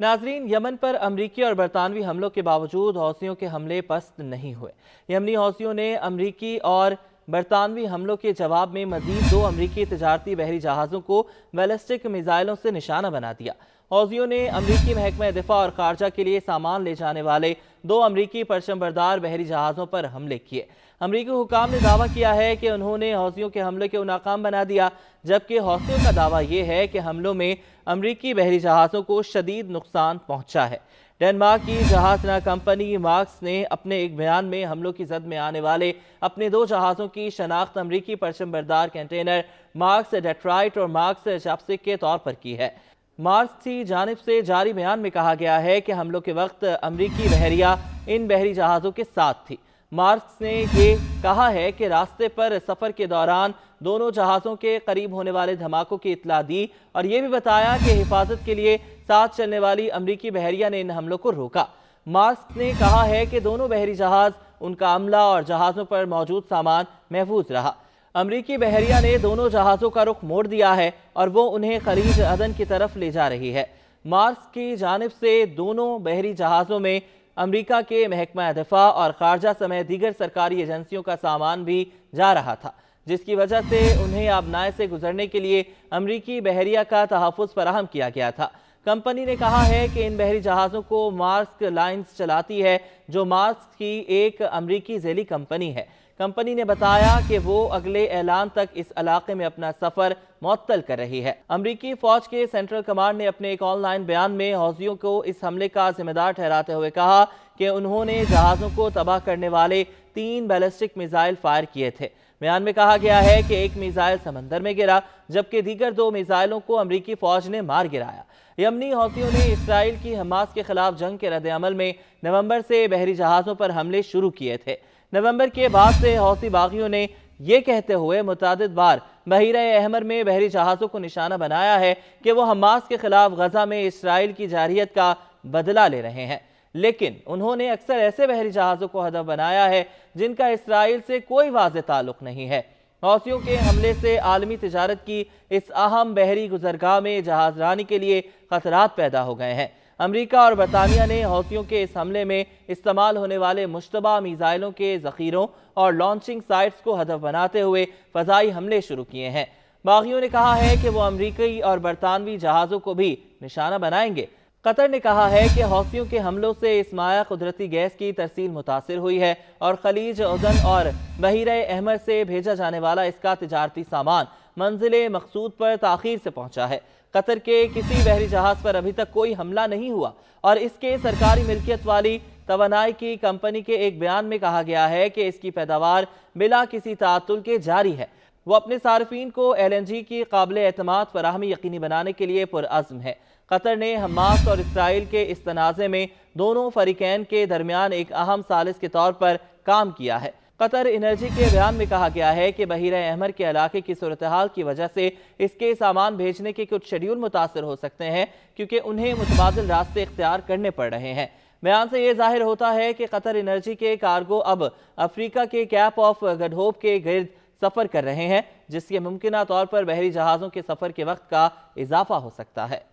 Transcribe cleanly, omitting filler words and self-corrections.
नाजरीन, यमन पर अमरीकी और बरतानवी हमलों के बावजूद हौसियों के हमले पस्त नहीं हुए। यमनी हौसियों ने अमरीकी और बरतानवी हमलों के जवाब में मजीद 2 अमरीकी तजारती बहरी जहाज़ों को बैलिस्टिक मिसाइलों से निशाना बना दिया। हौसियों ने अमरीकी महकमा दिफा और खारजा के लिए सामान ले जाने वाले 2 अमरीकी परचम बरदार बहरी जहाज़ों पर हमले किए। अमरीकी हुकाम ने दावा किया है कि उन्होंने हौसियों के हमले को नाकाम बना दिया, जबकि हौसियों का दावा यह है कि हमलों में अमरीकी बहरी जहाज़ों को शदीद नुकसान पहुंचा है। डेनमार्क की जहाज़ना कंपनी मार्क्स ने अपने एक बयान में हमलों की जद में आने वाले अपने 2 जहाज़ों की शनाख्त अमरीकी परचम बरदार कंटेनर मार्क्स डेट्राइट और मार्क्स चैपस्टिक के तौर पर की है। मार्क्स की जानिब से जारी बयान में कहा गया है कि हमलों के वक्त अमरीकी बहरिया इन बहरी जहाज़ों के साथ थी। मार्क्स ने ये कहा है कि रास्ते पर सफ़र के दौरान दोनों जहाज़ों के करीब होने वाले धमाकों की इत्तला दी और ये भी बताया कि हिफाजत के लिए साथ चलने वाली अमरीकी बहरिया ने इन हमलों को रोका। मार्क्स ने कहा है कि दोनों बहरी जहाज़, उनका अमला और जहाज़ों पर मौजूद सामान महफूज रहा। अमरीकी बहरिया ने दोनों जहाज़ों का रुख मोड़ दिया है और वो उन्हें खलीज अदन की तरफ ले जा रही है। मार्क्स की जानिब से दोनों बहरी जहाज़ों में अमरीका के महकमा दिफा और खारजा समेत दीगर सरकारी एजेंसियों का सामान भी जा रहा था, जिसकी वजह से उन्हें आबनाए से गुजरने के लिए अमरीकी बहरिया का तहफ़्फ़ुज़ फराहम किया गया था। कंपनी ने कहा है कि इन बहरी जहाज़ों को मार्क्स लाइन्स चलाती है, जो मार्क्स की एक अमरीकी ज़ेली कंपनी है। कंपनी ने बताया कि वो अगले ऐलान तक इस इलाके में अपना सफ़र मुअत्तल कर रही है। अमरीकी फ़ौज के सेंट्रल कमांड ने अपने एक ऑनलाइन बयान में हौसियों को इस हमले का जिम्मेदार ठहराते हुए कहा कि उन्होंने जहाज़ों को तबाह करने वाले 3 बैलिस्टिक मिसाइल फायर किए थे। बयान में कहा गया है कि एक मिसाइल समंदर में गिरा, जबकि दीगर 2 मिसाइलों को अमरीकी फ़ौज ने मार गिराया। यमनी हौसियों ने इसराइल की हमास के खिलाफ जंग के रद्द-ए-अमल में नवंबर से बहरी जहाज़ों पर हमले शुरू किए थे। नवंबर के बाद से हौसी बागियों ने ये कहते हुए मुतादिद बार बहीर-ए-अहमर में बहरी जहाज़ों को निशाना बनाया है कि वो हमास के खिलाफ गजा में इसराइल की जारहियत का बदला ले रहे हैं, लेकिन उन्होंने अक्सर ऐसे बहरी जहाज़ों को हदफ बनाया है जिनका इसराइल से कोई वाज़ेह ताल्लुक नहीं है। हौसियों के हमले से आलमी तिजारत की इस अहम बहरी गुजरगाह में जहाज़रानी के लिए खतरात पैदा हो गए हैं। अमरीका और बरतानिया ने हौसियों के इस हमले में इस्तेमाल होने वाले मुश्तबा मिसाइलों के ज़ख़ीरों और लॉन्चिंग साइट्स को हदफ बनाते हुए फ़ज़ाई हमले शुरू किए हैं। बागियों ने कहा है कि वो अमरीकी और बरतानवी जहाज़ों को भी निशाना बनाएंगे। कतर ने कहा है कि हौसियों के हमलों से इस माया कुदरती गैस की तरसील मुतासिर हुई है और खलीज उदन और बहीर-ए-अहमर से भेजा जाने वाला इसका तिजारती सामान मंजिल मकसूद पर ताख़ीर से पहुंचा है। कतर के किसी बहरी जहाज़ पर अभी तक कोई हमला नहीं हुआ और इसके सरकारी मिल्कियत वाली तवानाई की कंपनी के एक बयान में कहा गया है कि इसकी पैदावार बिला किसी ताअत्तुल के जारी है। वो अपने सार्फिन को LNG की काबिल एतमाद फराहमी यकीनी बनाने के लिए पुरअज़्म है। कतर ने हमास और इसराइल के इस तनाज़े में दोनों फरीकैन के दरमियान एक अहम सालिस के तौर पर काम किया है। कतर एनर्जी के बयान में कहा गया है कि बहीर-ए-अहमर के इलाके की सूरत-ए-हाल की वजह से इसके सामान भेजने के कुछ शेड्यूल मुतासर हो सकते हैं, क्योंकि उन्हें मुतबादिल रास्ते इख्तियार करने पड़ रहे हैं। बयान से ये जाहिर होता है कि कतर एनर्जी के कार्गो अब अफ्रीका के कैप ऑफ गुड होप के गिर्द सफ़र कर रहे हैं, जिससे मुमकिना तौर पर बहरी जहाज़ों के सफ़र के वक्त का इजाफा हो सकता है।